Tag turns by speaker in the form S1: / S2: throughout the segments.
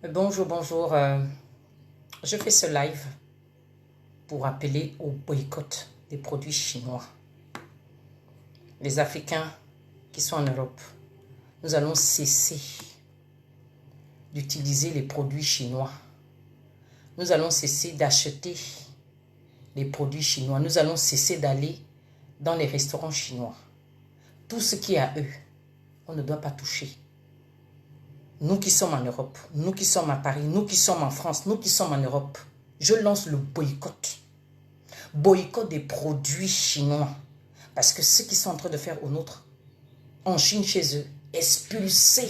S1: Bonjour, bonjour. Je fais ce live pour appeler au boycott des produits chinois. Les Africains qui sont en Europe, nous allons cesser d'utiliser les produits chinois. Nous allons cesser d'acheter les produits chinois. Nous allons cesser d'aller dans les restaurants chinois. Tout ce qui est à eux, on ne doit pas toucher. Nous qui sommes en Europe, nous qui sommes à Paris, nous qui sommes en France, nous qui sommes en Europe, je lance le boycott. Boycott des produits chinois. Parce que ce qu'ils sont en train de faire aux nôtres, en Chine chez eux, expulser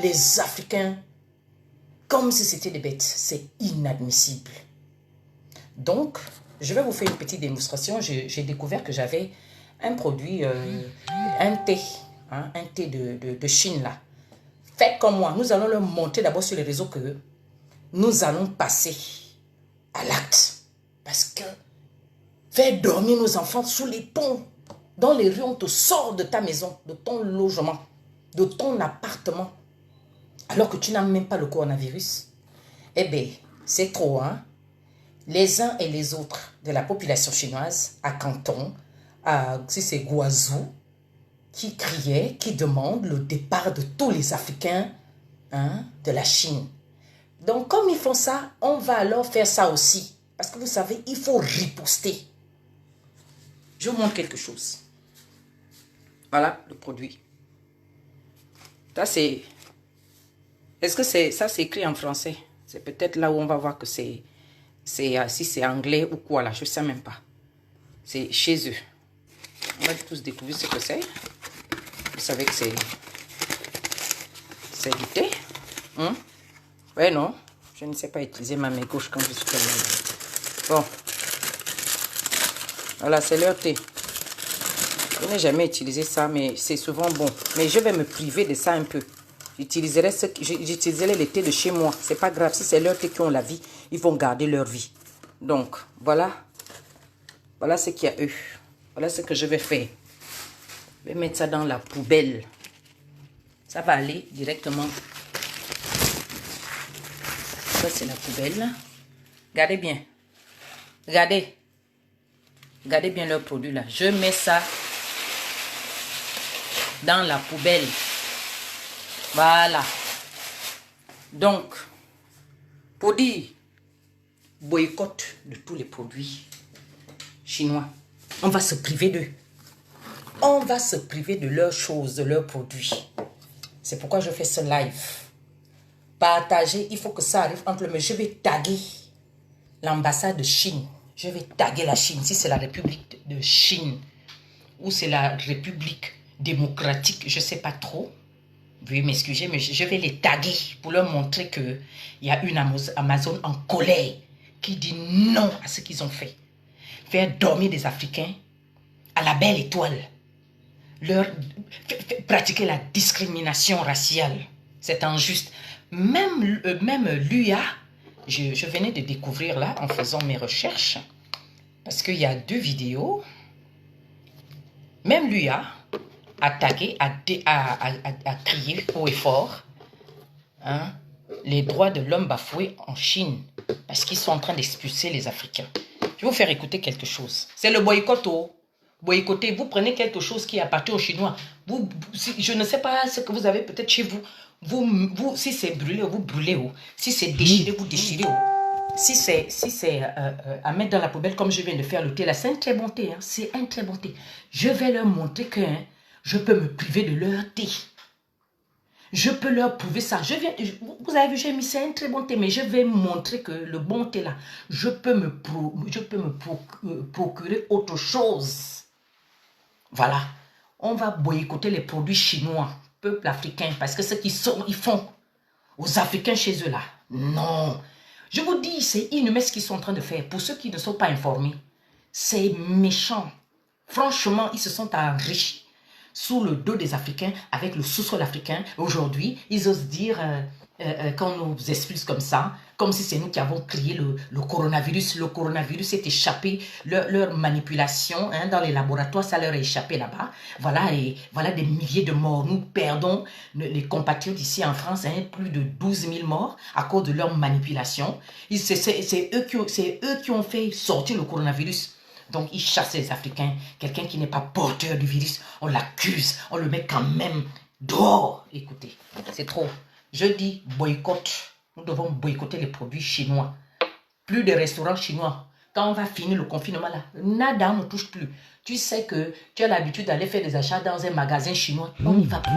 S1: les Africains comme si c'était des bêtes, c'est inadmissible. Donc, je vais vous faire une petite démonstration. J'ai découvert que j'avais un produit, un thé, un thé de Chine là. Faites comme moi, nous allons leur montrer d'abord sur les réseaux que nous allons passer à l'acte. Parce que faire dormir nos enfants sous les ponts, dans les rues, on te sort de ta maison, de ton logement, de ton appartement, alors que tu n'as même pas le coronavirus. Eh bien, c'est trop, hein? Les uns et les autres de la population chinoise, à Canton, si c'est Guazhou, qui criait, qui demande le départ de tous les Africains de la Chine. Donc, comme ils font ça, on va alors faire ça aussi. Parce que vous savez, il faut riposter. Je vous montre quelque chose. Voilà le produit. Ça, c'est... Est-ce que ça, c'est écrit en français? C'est peut-être là où on va voir que c'est... si c'est anglais ou quoi, là, je ne sais même pas. C'est chez eux. On va tous découvrir ce que c'est. Vous savez que c'est du thé. Ouais, non. Je ne sais pas utiliser ma main gauche quand je suis tellement... Bon. Voilà, c'est leur thé. Je n'ai jamais utilisé ça, mais c'est souvent bon. Mais je vais me priver de ça un peu. J'utiliserai les thés de chez moi. C'est pas grave. Si c'est leur thé qui ont la vie, ils vont garder leur vie. Donc, voilà. Voilà ce qu'il y a eux. Voilà ce que je vais faire. Je vais mettre ça dans la poubelle. Ça va aller directement. Ça, c'est la poubelle. Regardez bien. Regardez. Regardez bien leur produit là. Je mets ça dans la poubelle. Voilà. Donc, pour dire boycott de tous les produits chinois, on va se priver d'eux. On va se priver de leurs choses, de leurs produits. C'est pourquoi je fais ce live. Partager, il faut que ça arrive entre le... Je vais taguer l'ambassade de Chine. Je vais taguer la Chine. Si c'est la République de Chine ou c'est la République démocratique, je ne sais pas trop. Veuillez m'excuser, mais je vais les taguer pour leur montrer qu'il y a une Amazon en colère qui dit non à ce qu'ils ont fait. Faire dormir des Africains à la belle étoile. Pratiquer la discrimination raciale. C'est injuste. Même l'UA, je venais de découvrir là en faisant mes recherches, parce qu'il y a 2 vidéos. Même l'UA a tagué, a crié haut et fort les droits de l'homme bafoués en Chine, parce qu'ils sont en train d'expulser les Africains. Je vais vous faire écouter quelque chose. C'est le boycott. Boycotter, vous prenez quelque chose qui appartient aux Chinois. Je ne sais pas ce que vous avez peut-être chez vous. Si c'est brûlé, vous brûlez. Si c'est déchiré, vous déchirez. Si c'est à mettre dans la poubelle, comme je viens de faire le thé, là, c'est un très bon thé. C'est un très bon thé. Je vais leur montrer que je peux me priver de leur thé. Je peux leur prouver ça. Vous avez vu, j'ai mis, c'est un très bon thé, mais je vais montrer que le bon thé là, je peux me procurer autre chose. Voilà. On va boycotter les produits chinois, peuple africain, parce que ce qu'ils font aux Africains chez eux là, non. Je vous dis, c'est inhumain ce qu'ils sont en train de faire. Pour ceux qui ne sont pas informés, c'est méchant. Franchement, ils se sont enrichis sous le dos des Africains, avec le sous-sol africain. Aujourd'hui, ils osent dire quand on nous expulse comme ça, comme si c'est nous qui avons créé le coronavirus. Le coronavirus est échappé, leur manipulation hein, dans les laboratoires, ça leur est échappé là-bas. Voilà, et voilà des milliers de morts. Nous perdons les compatriotes ici en France, hein, plus de 12 000 morts à cause de leur manipulation. C'est eux qui ont fait sortir le coronavirus. Donc, ils chassent les Africains. Quelqu'un qui n'est pas porteur du virus, on l'accuse, on le met quand même dehors. Écoutez, c'est trop. Je dis boycott. Nous devons boycotter les produits chinois. Plus de restaurants chinois. Quand on va finir le confinement là, nada, on ne touche plus. Tu sais que tu as l'habitude d'aller faire des achats dans un magasin chinois. On n'y va plus.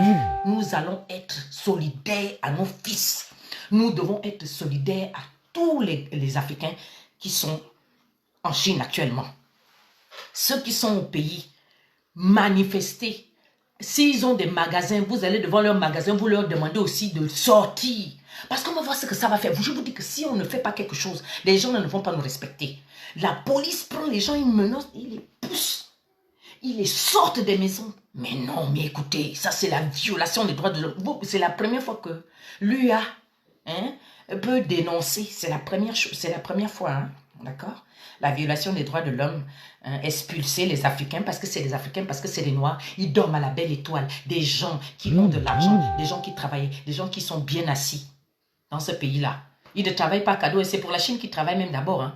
S1: Nous allons être solidaires à nos fils. Nous devons être solidaires à tous les Africains qui sont en Chine actuellement. Ceux qui sont au pays, manifester. S'ils ont des magasins, vous allez devant leur magasin, vous leur demandez aussi de sortir. Parce qu'on va voir ce que ça va faire. Je vous dis que si on ne fait pas quelque chose, les gens ne vont pas nous respecter. La police prend les gens, ils menacent, ils les poussent. Ils les sortent des maisons. Mais non, mais écoutez, ça c'est la violation des droits de l'homme. C'est la première fois que l'UA peut dénoncer. C'est la première fois, hein, d'accord? La violation des droits de l'homme, expulser les Africains parce que c'est les Africains, parce que c'est les Noirs. Ils dorment à la belle étoile. Des gens qui ont de l'argent, des gens qui travaillent, des gens qui sont bien assis dans ce pays-là. Ils ne travaillent pas à cadeau et c'est pour la Chine qu'ils travaillent même d'abord. Hein.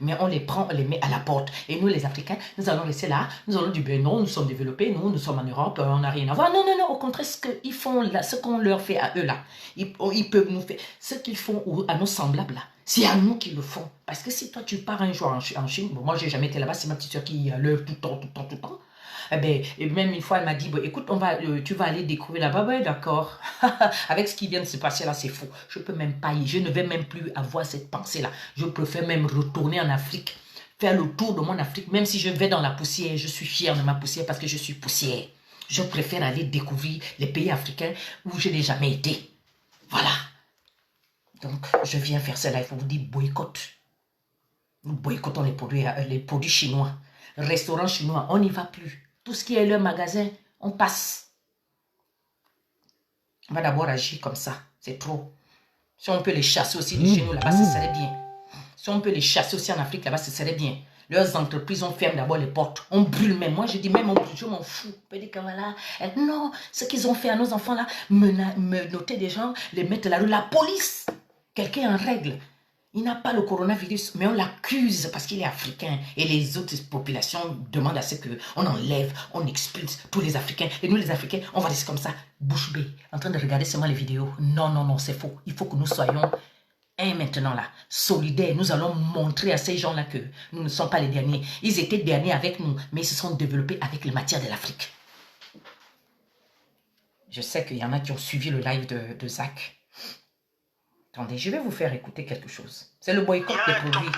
S1: Mais on les prend, on les met à la porte. Et nous, les Africains, nous allons rester là. Nous allons dire, ben non, nous sommes développés, nous sommes en Europe, on n'a rien à voir. Non, non, non, au contraire, ce qu'ils font là, ce qu'on leur fait à eux là, ils peuvent nous faire, ce qu'ils font à nos semblables là, c'est à nous qu'ils le font. Parce que si toi, tu pars un jour en Chine, bon, moi, j'ai jamais été là-bas, c'est ma petite soeur qui l'œuvre tout le temps, tout le temps, tout le temps. Eh ben, et même une fois, elle m'a dit, bon, écoute, tu vas aller découvrir là-bas. Ouais, d'accord. Avec ce qui vient de se passer là, c'est faux. Je peux même pas je ne vais même plus avoir cette pensée-là. Je préfère même retourner en Afrique, faire le tour de mon Afrique, même si je vais dans la poussière, je suis fière de ma poussière parce que je suis poussière. Je préfère aller découvrir les pays africains où je n'ai jamais été. Voilà. Donc, je viens faire cela. Il faut vous dire boycott. Nous boycottons les produits chinois. Restaurants chinois, on n'y va plus. Tout ce qui est leur magasin, on passe. On va d'abord agir comme ça. C'est trop. Si on peut les chasser aussi de chez nous, là-bas, ce serait bien. Si on peut les chasser aussi en Afrique, là-bas, ce serait bien. Leurs entreprises, on ferme d'abord les portes. On brûle même. Moi, je dis même, on brûle, je m'en fous. On peut dire que voilà. Non, ce qu'ils ont fait à nos enfants, là, me noter des gens, les mettre là. La police, quelqu'un en règle. Il n'a pas le coronavirus, mais on l'accuse parce qu'il est africain. Et les autres populations demandent à ce qu'on enlève, on expulse tous les Africains. Et nous, les Africains, on va rester comme ça, bouche bée, en train de regarder seulement les vidéos. Non, non, non, c'est faux. Il faut que nous soyons maintenant là, solidaires. Nous allons montrer à ces gens-là que nous ne sommes pas les derniers. Ils étaient derniers avec nous, mais ils se sont développés avec les matières de l'Afrique. Je sais qu'il y en a qui ont suivi le live de Zach. Attendez, je vais vous faire écouter quelque chose. C'est le boycott des produits.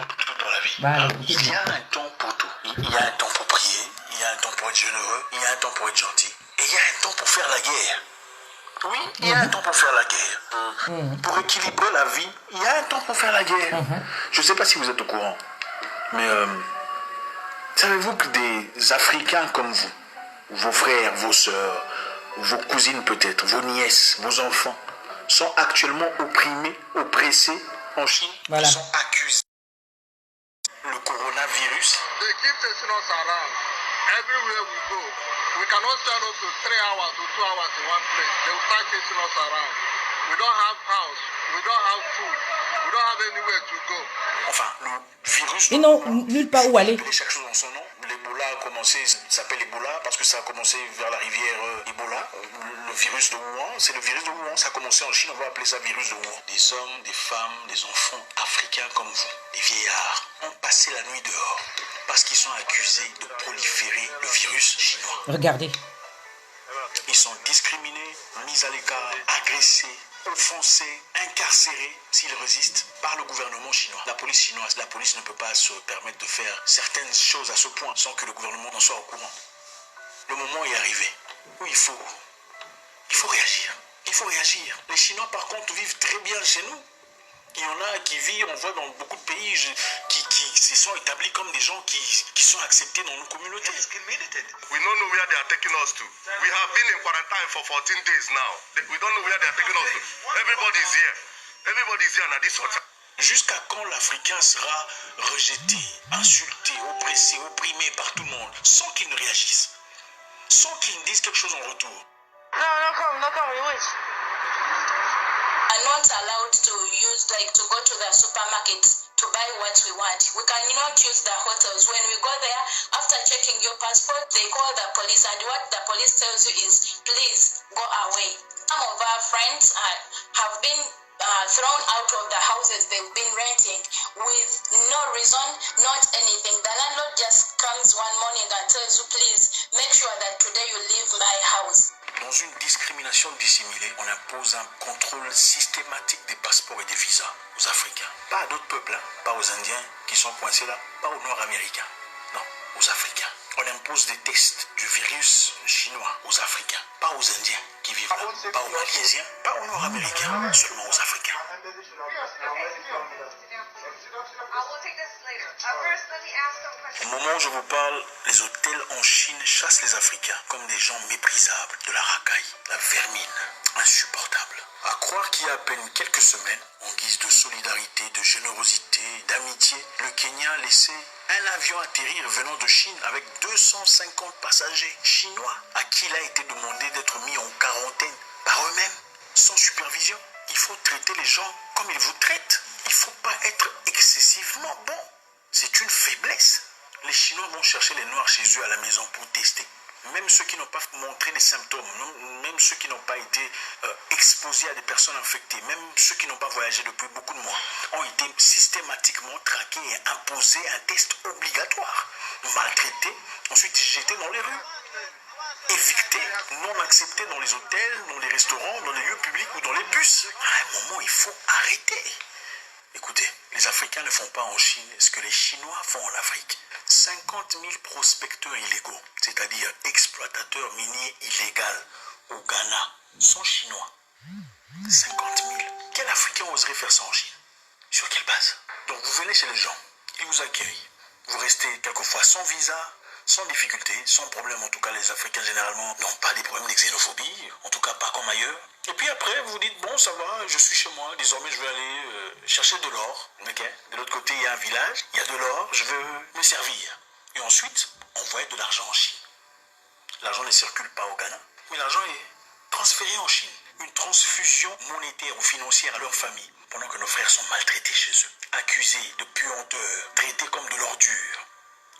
S1: Voilà,
S2: il y a un temps pour tout. Il y a un temps pour prier, il y a un temps pour être généreux, il y a un temps pour être gentil. Et il y a un temps pour faire la guerre. Oui, il y a un temps pour faire la guerre. Pour équilibrer la vie, il y a un temps pour faire la guerre. Je ne sais pas si vous êtes au courant, mais savez-vous que des Africains comme vous, vos frères, vos sœurs, vos cousines peut-être, vos nièces, vos enfants, sont actuellement opprimés, oppressés en Chine, voilà. Ils sont accusés. Le coronavirus. They keep chasing us around. Everywhere we go, we cannot stand up to 3 hours or 2 hours in one place. They will start chasing us around. We don't have house, we don't have food, we don't have anywhere to go. Enfin, le virus.
S1: Ils n'ont nulle part où aller.
S2: Chaque chose en son nom. L'Ebola a commencé, ça s'appelle Ebola parce que ça a commencé vers la rivière Ebola. Le virus de Wuhan, c'est le virus de Wuhan. Ça a commencé en Chine, on va appeler ça virus de Wuhan. Des hommes, des femmes, des enfants africains comme vous, des vieillards, ont passé la nuit dehors parce qu'ils sont accusés de proliférer le virus chinois.
S1: Regardez.
S2: Ils sont discriminés, mis à l'écart, agressés, offensés, incarcérés s'ils résistent par le gouvernement chinois. La police chinoise, la police ne peut pas se permettre de faire certaines choses à ce point sans que le gouvernement en soit au courant. Le moment est arrivé où il faut réagir. Il faut réagir. Les Chinois par contre vivent très bien chez nous. Il y en a qui vivent, on voit dans beaucoup de pays, Ils sont établis comme des gens qui sont acceptés dans nos communautés.
S3: We don't know where they are taking us to. We have been in quarantine for 14 days now. We don't know where they are taking us to. Everybody is here. Everybody is here at this hotel.
S2: Jusqu'à quand l'Africain sera rejeté, insulté, oppressé, opprimé par tout le monde, sans qu'il ne réagisse, sans qu'il ne dise quelque chose en retour?
S4: No come, we wait. Are not allowed to use, like, to go to the supermarket to buy what we want. We cannot use the hotels. When we go there, after checking your passport, they call the police, and what the police tells you is, please go away. Some of our friends have been thrown out of the houses they've been renting with no reason, not anything. The landlord just comes one morning and tells you, please make sure that today you leave my house.
S2: Dans une discrimination dissimulée, on impose un contrôle systématique des passeports et des visas aux Africains. Pas à d'autres peuples, hein, pas aux Indiens qui sont coincés là, pas aux Nord-Américains, non, aux Africains. On impose des tests du virus chinois aux Africains, pas aux Indiens qui vivent là, pas aux Malaisiens, pas aux Nord-Américains, seulement aux Africains. Au moment où je vous parle, les hôtels en Chine chassent les Africains comme des gens méprisables, de la racaille, la vermine, insupportable. À croire qu'il y a à peine quelques semaines, en guise de solidarité, de générosité, d'amitié, le Kenya a laissé un avion atterrir venant de Chine avec 250 passagers chinois à qui il a été demandé d'être mis en quarantaine par eux-mêmes, sans supervision. Il faut traiter les gens comme ils vous traitent. Il ne faut pas être excessivement bon. C'est une faiblesse. Les Chinois vont chercher les Noirs chez eux à la maison pour tester. Même ceux qui n'ont pas montré les symptômes, même ceux qui n'ont pas été exposés à des personnes infectées, même ceux qui n'ont pas voyagé depuis beaucoup de mois, ont été systématiquement traqués et imposés un test obligatoire, maltraités, ensuite jetés dans les rues, évictés, non acceptés dans les hôtels, dans les restaurants, dans les lieux publics ou dans les bus. À un moment, il faut arrêter. Écoutez, les Africains ne font pas en Chine ce que les Chinois font en Afrique. 50 000 prospecteurs illégaux, c'est-à-dire exploitateurs miniers illégaux au Ghana, sont chinois. 50 000. Quel Africain oserait faire ça en Chine? Sur quelle base? Donc vous venez chez les gens, ils vous accueillent. Vous restez quelquefois sans visa, sans difficulté, sans problème. En tout cas, les Africains généralement n'ont pas des problèmes de xénophobie, en tout cas pas comme ailleurs. Et puis après, vous dites, bon, ça va, je suis chez moi, désormais je vais aller chercher de l'or. Okay. De l'autre côté, il y a un village, il y a de l'or, je veux me servir. Et ensuite, envoyer de l'argent en Chine. L'argent ne circule pas au Ghana, mais l'argent est transféré en Chine. Une transfusion monétaire ou financière à leur famille, pendant que nos frères sont maltraités chez eux, accusés de puanteurs, traités comme de l'ordure.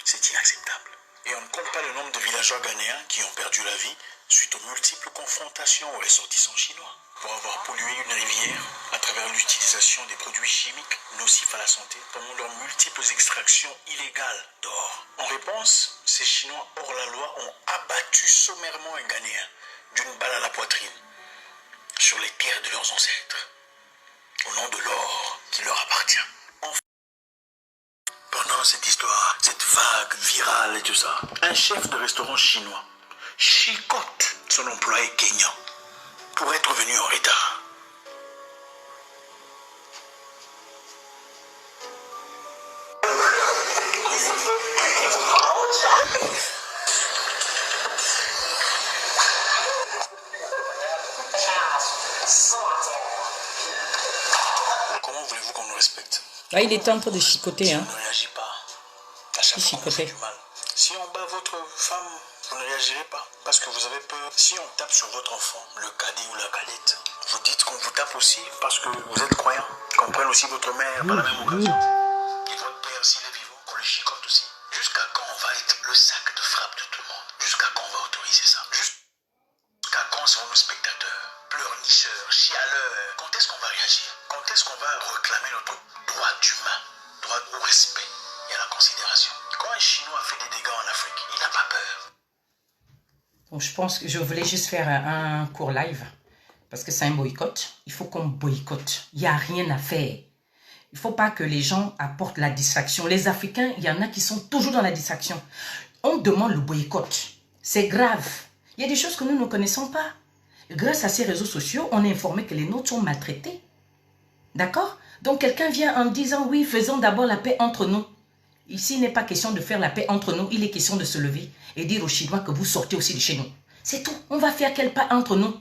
S2: C'est inacceptable. Et on ne compte pas le nombre de villageois ghanéens qui ont perdu la vie suite aux multiples confrontations aux ressortissants chinois pour avoir pollué une rivière à travers l'utilisation des produits chimiques nocifs à la santé pendant leurs multiples extractions illégales d'or. En réponse, ces Chinois hors la loi ont abattu sommairement un Ghanéen d'une balle à la poitrine sur les terres de leurs ancêtres au nom de l'or qui leur appartient. Pendant cette histoire, cette vague virale et tout ça, un chef de restaurant chinois chicote son employé kényan pour être venu en retard. Comment voulez-vous qu'on nous respecte?
S1: Là, il était en train de chicoter. Hein.
S2: On ne réagit pas. À chaque fois, on fait du mal. Si on bat votre femme, vous ne réagirez pas parce que vous avez peur. Si on tape sur votre enfant, le cadet ou la cadette, vous dites qu'on vous tape aussi parce que vous êtes croyant. Qu'on prenne aussi votre mère par la même occasion. Et votre père, s'il est vivant, qu'on le chicote aussi. Jusqu'à quand on va être le sac de frappe de tout le monde? Jusqu'à quand on va autoriser ça? Jusqu'à quand seront nos spectateurs, pleurnicheurs, chialeurs? Quand est-ce qu'on va réagir? Quand est-ce qu'on va réclamer notre droit d'humain, droit au respect et à la considération? Quand un Chinois fait des dégâts en Afrique, il n'a pas peur.
S1: Donc, je pense que je voulais juste faire un court live parce que c'est un boycott. Il faut qu'on boycotte. Il n'y a rien à faire. Il ne faut pas que les gens apportent la distraction. Les Africains, il y en a qui sont toujours dans la distraction. On demande le boycott. C'est grave. Il y a des choses que nous ne connaissons pas. Grâce à ces réseaux sociaux, on est informé que les nôtres sont maltraités. D'accord? Donc quelqu'un vient en disant, oui, faisons d'abord la paix entre nous. Ici, il n'est pas question de faire la paix entre nous. Il est question de se lever et dire aux Chinois que vous sortez aussi de chez nous. C'est tout. On va faire quel pas entre nous.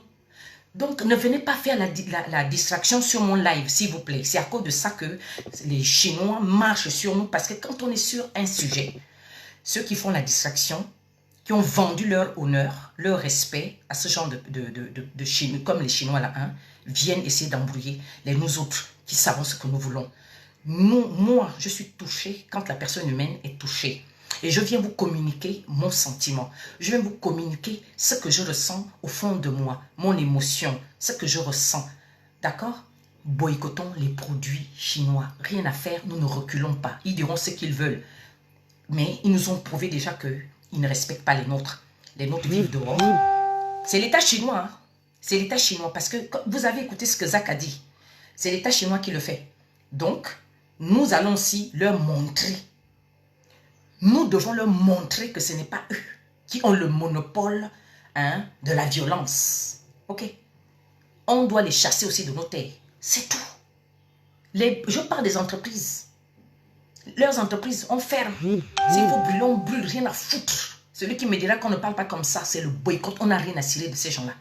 S1: Donc, ne venez pas faire la distraction sur mon live, s'il vous plaît. C'est à cause de ça que les Chinois marchent sur nous. Parce que quand on est sur un sujet, ceux qui font la distraction, qui ont vendu leur honneur, leur respect à ce genre de Chinois, comme les Chinois là, hein, viennent essayer d'embrouiller nous autres qui savons ce que nous voulons. Moi, je suis touchée quand la personne humaine est touchée. Et je viens vous communiquer mon sentiment. Je viens vous communiquer ce que je ressens au fond de moi, mon émotion, ce que je ressens. D'accord? Boycottons les produits chinois. Rien à faire, nous ne reculons pas. Ils diront ce qu'ils veulent. Mais ils nous ont prouvé déjà qu'ils ne respectent pas les nôtres. Les nôtres vivent dehors. C'est l'État chinois. Hein? C'est l'État chinois. Parce que vous avez écouté ce que Zach a dit. C'est l'État chinois qui le fait. Donc, nous allons aussi leur montrer. Nous devons leur montrer que ce n'est pas eux qui ont le monopole, hein, de la violence. Ok? On doit les chasser aussi de nos terres. C'est tout. Je parle des entreprises. Leurs entreprises, on ferme. S'il faut brûler, on brûle, rien à foutre. Celui qui me dira qu'on ne parle pas comme ça, c'est le boycott. On n'a rien à cirer de ces gens-là.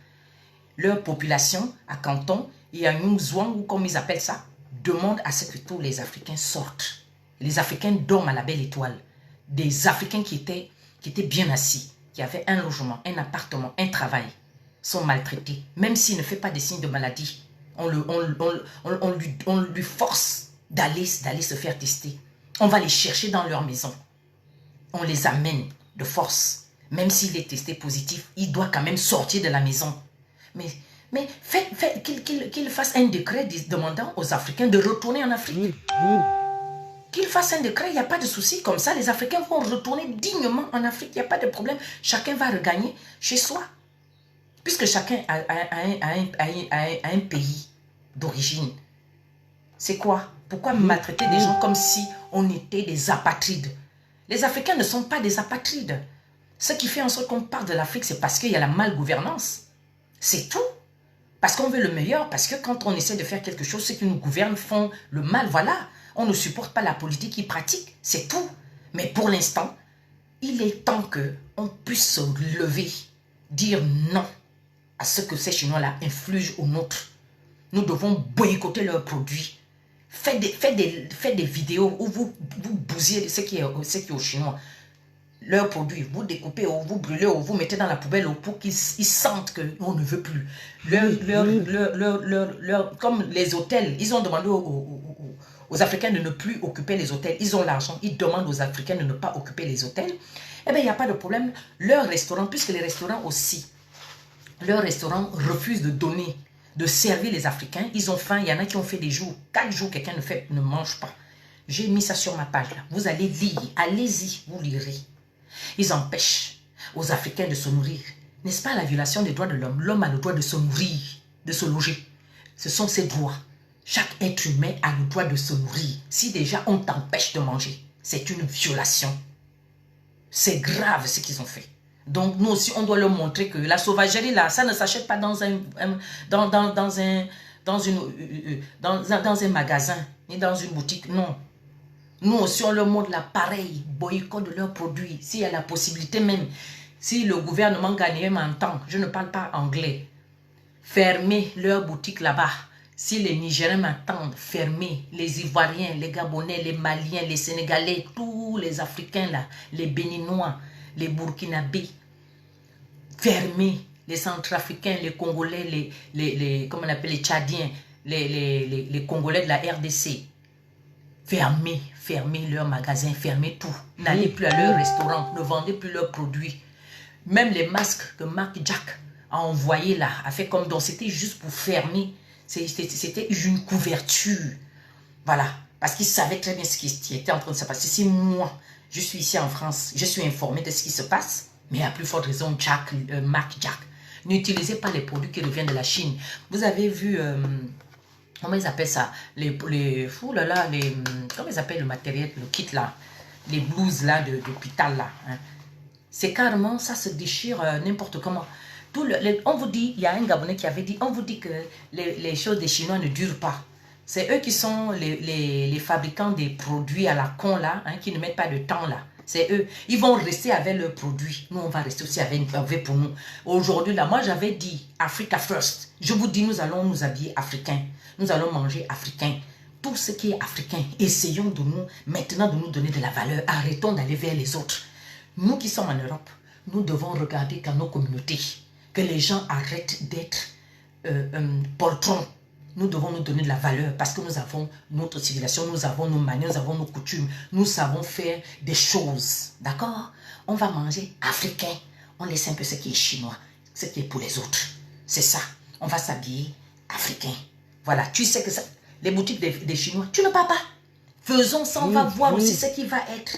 S1: Leur population, à Canton, et à Yungzouang, ou comme ils appellent ça, demande à ce que tous les Africains sortent. Les Africains dorment à la belle étoile. Des Africains qui étaient bien assis, qui avaient un logement, un appartement, un travail, sont maltraités. Même s'il ne fait pas des signes de maladie, on lui force d'aller se faire tester. On va les chercher dans leur maison. On les amène de force. Même s'il est testé positif, il doit quand même sortir de la maison. Mais qu'il fasse un décret demandant aux Africains de retourner en Afrique. Qu'il fasse un décret, il n'y a pas de souci. Comme ça, les Africains vont retourner dignement en Afrique. Il n'y a pas de problème. Chacun va regagner chez soi. Puisque chacun a un pays d'origine. C'est quoi? Pourquoi maltraiter des gens comme si on était des apatrides? Les Africains ne sont pas des apatrides. Ce qui fait en sorte qu'on parle de l'Afrique, c'est parce qu'il y a la malgouvernance. C'est tout. Parce qu'on veut le meilleur, parce que quand on essaie de faire quelque chose, ceux qui nous gouvernent font le mal. Voilà, on ne supporte pas la politique qu'ils pratiquent, c'est tout. Mais pour l'instant, il est temps qu'on puisse se lever, dire non à ce que ces Chinois-là infligent aux nôtres. Nous devons boycotter leurs produits. Faites des vidéos où vous bousillez ce qui est aux Chinois. Leurs produits, vous découpez, vous brûlez, vous mettez dans la poubelle pour qu'ils sentent qu'on ne veut plus. Comme les hôtels, ils ont demandé aux Africains de ne plus occuper les hôtels. Ils ont l'argent, ils demandent aux Africains de ne pas occuper les hôtels. Eh bien, il n'y a pas de problème. Leurs restaurants, puisque les restaurants aussi, leurs restaurants refusent de donner, de servir les Africains. Ils ont faim, il y en a qui ont fait des jours, 4 jours, quelqu'un ne mange pas. J'ai mis ça sur ma page là. Vous allez lire, allez-y, vous lirez. Ils empêchent aux Africains de se nourrir. N'est-ce pas la violation des droits de l'homme? L'homme a le droit de se nourrir, de se loger. Ce sont ses droits. Chaque être humain a le droit de se nourrir. Si déjà on t'empêche de manger, c'est une violation. C'est grave ce qu'ils ont fait. Donc nous aussi, on doit leur montrer que la sauvagerie là, ça ne s'achète pas dans un magasin, ni dans une boutique, non. Nous aussi, on leur montre l'appareil, boycott de leurs produits. S'il y a la possibilité même, si le gouvernement ghanéen m'entend, je ne parle pas anglais, fermez leurs boutiques là-bas. Si les Nigériens m'entendent, fermez. Les Ivoiriens, les Gabonais, les Maliens, les Sénégalais, tous les Africains là, les Béninois, les Burkinabés, fermez. Les Centrafricains, les Congolais, comment on appelle, les Tchadiens, les Congolais de la RDC. Fermez leurs magasins, fermez tout. N'allez plus à leur restaurant, ne vendez plus leurs produits. Même les masques que Marc Jack a envoyés là, a fait comme donc c'était juste pour fermer. C'était une couverture. Voilà. Parce qu'ils savaient très bien ce qui était en train de se passer. Si moi, je suis ici en France, je suis informé de ce qui se passe, mais à plus forte raison, Marc Jack. N'utilisez pas les produits qui reviennent de la Chine. Vous avez vu... comment ils appellent ça? Comment ils appellent le matériel, le kit là? Les blouses là d'hôpital là. Hein? C'est carrément, ça se déchire n'importe comment. On vous dit, il y a un Gabonais qui avait dit, on vous dit que les choses des Chinois ne durent pas. C'est eux qui sont les fabricants des produits à la con là, hein, qui ne mettent pas de temps là. C'est eux. Ils vont rester avec leurs produits. Nous, on va rester aussi avec pour nous. Aujourd'hui, là, moi, j'avais dit Africa First. Je vous dis, nous allons nous habiller africains. Nous allons manger africain. Tout ce qui est africain, essayons de nous, maintenant, de nous donner de la valeur. Arrêtons d'aller vers les autres. Nous qui sommes en Europe, nous devons regarder dans nos communautés. Que les gens arrêtent d'être poltrons. Nous devons nous donner de la valeur parce que nous avons notre civilisation, nous avons nos manières, nous avons nos coutumes. Nous savons faire des choses. D'accord? On va manger africain. On laisse un peu ce qui est chinois, ce qui est pour les autres. C'est ça. On va s'habiller africain. Voilà. Tu sais que ça, les boutiques des Chinois, tu ne pars pas. Faisons ça, on va voir aussi ce qui va être.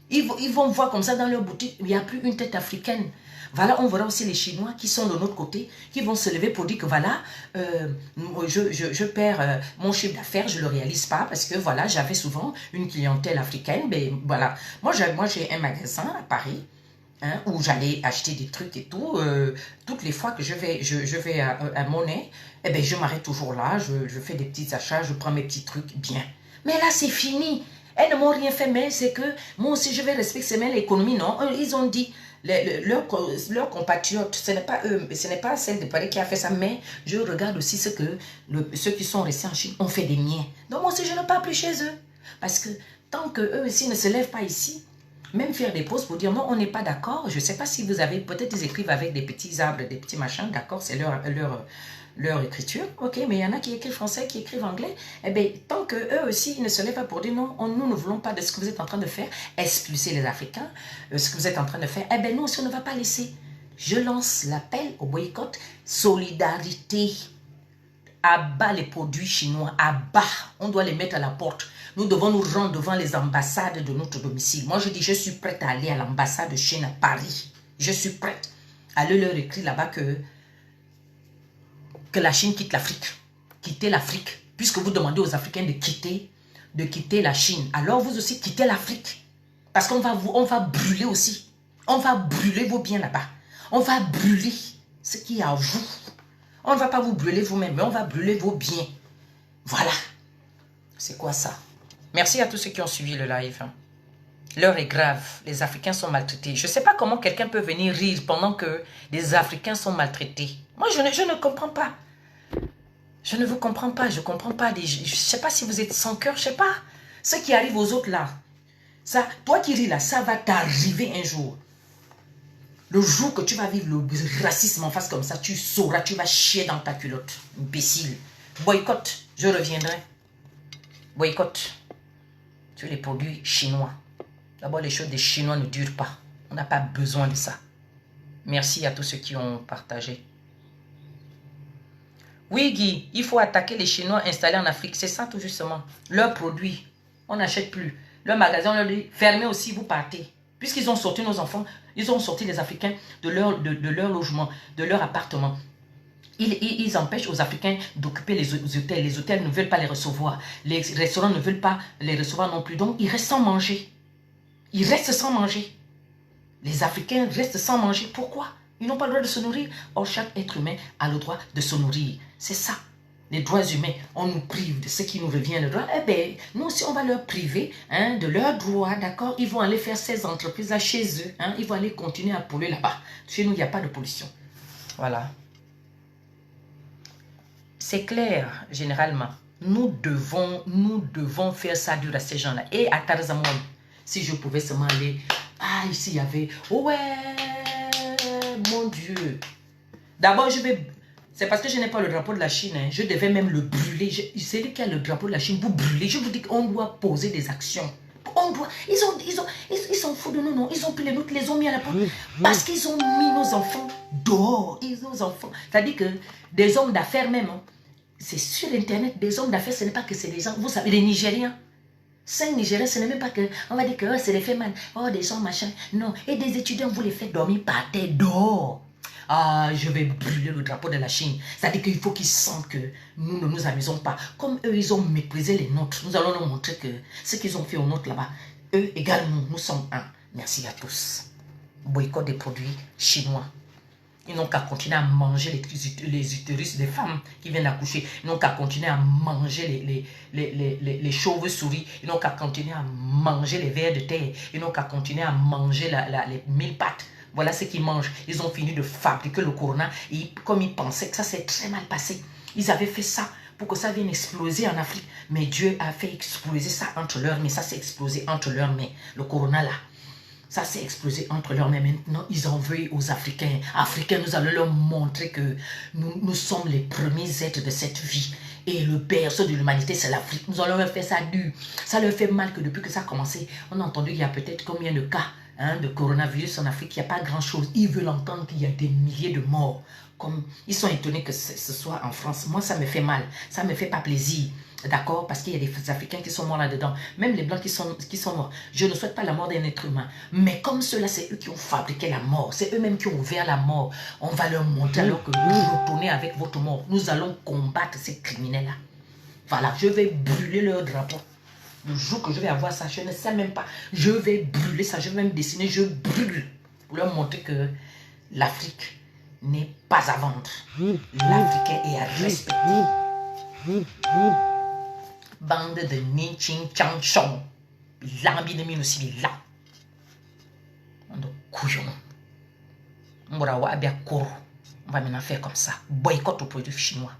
S1: Ils vont voir comme ça dans leur boutique, il n'y a plus une tête africaine. Voilà, on verra aussi les Chinois qui sont de notre côté, qui vont se lever pour dire que voilà, je perds mon chiffre d'affaires, je ne le réalise pas parce que voilà, j'avais souvent une clientèle africaine. Mais voilà, moi j'ai un magasin à Paris hein, où j'allais acheter des trucs et tout. Toutes les fois que je vais à Monet, eh ben, je m'arrête toujours là, je fais des petits achats, je prends mes petits trucs bien. Mais là, c'est fini. Elles ne m'ont rien fait, mais c'est que moi aussi, je vais respecter l'économie. Non, ils ont dit... Leurs compatriotes, ce n'est pas eux, ce n'est pas celle de Paris qui a fait ça, mais je regarde aussi ce que ceux qui sont restés en Chine ont fait des miens. Donc moi aussi, je ne pars plus chez eux. Parce que tant qu'eux aussi ne se lèvent pas ici, même faire des pauses pour dire non, on n'est pas d'accord. Je ne sais pas si vous avez, peut-être ils écrivent avec des petits arbres, des petits machins, d'accord, c'est leur écriture, ok, mais il y en a qui écrivent français, qui écrivent anglais, eh bien, tant qu'eux aussi, ils ne se lèvent pas pour dire non, nous ne voulons pas de ce que vous êtes en train de faire, expulser les Africains, ce que vous êtes en train de faire, eh bien, nous aussi, on ne va pas laisser. Je lance l'appel au boycott, solidarité, à bas les produits chinois, à bas, on doit les mettre à la porte. Nous devons nous rendre devant les ambassades de notre domicile. Moi, je dis, je suis prête à aller à l'ambassade de Chine à Paris. Je suis prête à aller leur écrire là-bas que la Chine quitte l'Afrique. Quittez l'Afrique. Puisque vous demandez aux Africains de quitter la Chine. Alors vous aussi quittez l'Afrique. Parce qu'on va brûler aussi. On va brûler vos biens là-bas. On va brûler ce qui est à vous. On ne va pas vous brûler vous-même, mais on va brûler vos biens. Voilà. C'est quoi ça? Merci à tous ceux qui ont suivi le live. L'heure est grave. Les Africains sont maltraités. Je ne sais pas comment quelqu'un peut venir rire pendant que les Africains sont maltraités. Moi, je ne comprends pas. Je ne vous comprends pas. Je ne comprends pas. Je ne sais pas si vous êtes sans cœur. Je ne sais pas. Ce qui arrive aux autres là. Ça, toi qui ris là, ça va t'arriver un jour. Le jour que tu vas vivre le racisme en face comme ça, tu sauras, tu vas chier dans ta culotte. Imbécile. Boycott. Je reviendrai. Boycott. Sur les produits chinois. D'abord, les choses des Chinois ne durent pas. On n'a pas besoin de ça. Merci à tous ceux qui ont partagé. Oui, Guy, il faut attaquer les Chinois installés en Afrique. C'est ça tout justement. Leurs produits, on n'achète plus. Leur magasin, on leur dit, fermez aussi, vous partez. Puisqu'ils ont sorti nos enfants, ils ont sorti les Africains de leur logement, de leur appartement. Ils empêchent aux Africains d'occuper les hôtels. Les hôtels ne veulent pas les recevoir. Les restaurants ne veulent pas les recevoir non plus. Donc, ils restent sans manger. Ils restent sans manger. Les Africains restent sans manger. Pourquoi? Ils n'ont pas le droit de se nourrir. Or, chaque être humain a le droit de se nourrir. C'est ça. Les droits humains, on nous prive de ce qui nous revient le droit. Eh bien, nous aussi, on va leur priver hein, de leurs droits, d'accord? Ils vont aller faire ces entreprises-là chez eux. Hein? Ils vont aller continuer à polluer là-bas. Chez nous, il n'y a pas de pollution. Voilà. C'est clair, généralement. Nous devons faire ça dur à ces gens-là. Et à Tarzamouane, si je pouvais seulement aller... Ah, ici, il y avait... Ouais, mon Dieu. D'abord, je vais... C'est parce que je n'ai pas le drapeau de la Chine. Hein. Je devais même le brûler. C'est lui qui a le drapeau de la Chine. Vous brûlez. Je vous dis qu'on doit poser des actions. On doit... Ils s'en foutent de nous, non. Ils ont pris les nôtres, les ont mis à la porte. Parce qu'ils ont mis nos enfants dehors. Nos enfants. C'est-à-dire que des hommes d'affaires même. Hein. C'est sur Internet, des hommes d'affaires, ce n'est pas que c'est des gens... Vous savez, les Nigériens. 5 Nigériens, ce n'est même pas que... On va dire que oh, c'est les faits mal. Oh, des gens, machin. Non. Et des étudiants, vous les faites dormir par terre dehors. Ah, je vais brûler le drapeau de la Chine. C'est-à-dire qu'il faut qu'ils sentent que nous ne nous amusons pas. Comme eux, ils ont méprisé les nôtres. Nous allons leur montrer que ce qu'ils ont fait aux nôtres là-bas, eux également, nous sommes un. Merci à tous. Boycott des produits chinois. Ils n'ont qu'à continuer à manger les utérus des femmes qui viennent d'accoucher. Ils n'ont qu'à continuer à manger les chauves-souris. Ils n'ont qu'à continuer à manger les vers de terre. Ils n'ont qu'à continuer à manger les 1000 pattes. Voilà ce qu'ils mangent. Ils ont fini de fabriquer le corona. Et comme ils pensaient que ça s'est très mal passé, ils avaient fait ça pour que ça vienne exploser en Afrique. Mais Dieu a fait exploser ça entre leurs mains. Ça s'est explosé entre leurs mains. Le corona là. Ça s'est explosé entre leurs mains. Maintenant, ils en veulent aux Africains. Africains, nous allons leur montrer que nous sommes les premiers êtres de cette vie. Et le berceau de l'humanité, c'est l'Afrique. Nous allons leur faire ça dur. Ça leur fait mal que depuis que ça a commencé, on a entendu qu'il y a peut-être combien de cas de coronavirus en Afrique. Il n'y a pas grand-chose. Ils veulent entendre qu'il y a des milliers de morts. Comme ils sont étonnés que ce soit en France. Moi, ça me fait mal. Ça ne me fait pas plaisir. D'accord? Parce qu'il y a des Africains qui sont morts là-dedans. Même les Blancs qui sont morts. Je ne souhaite pas la mort d'un être humain. Mais comme ceux-là, c'est eux qui ont fabriqué la mort. C'est eux-mêmes qui ont ouvert la mort. On va leur montrer alors que vous retournez avec votre mort. Nous allons combattre ces criminels-là. Voilà, je vais brûler leur drapeau. Le jour que je vais avoir ça, je ne sais même pas. Je vais brûler ça. Je vais même dessiner, je brûle. Pour leur montrer que l'Afrique n'est pas à vendre. L'Africain est à respecter. Bande de Nin-Ching Chang-Chong. Lambi de Minousi là. On de couillon. On va maintenant faire comme ça. Boycott aux produits chinois.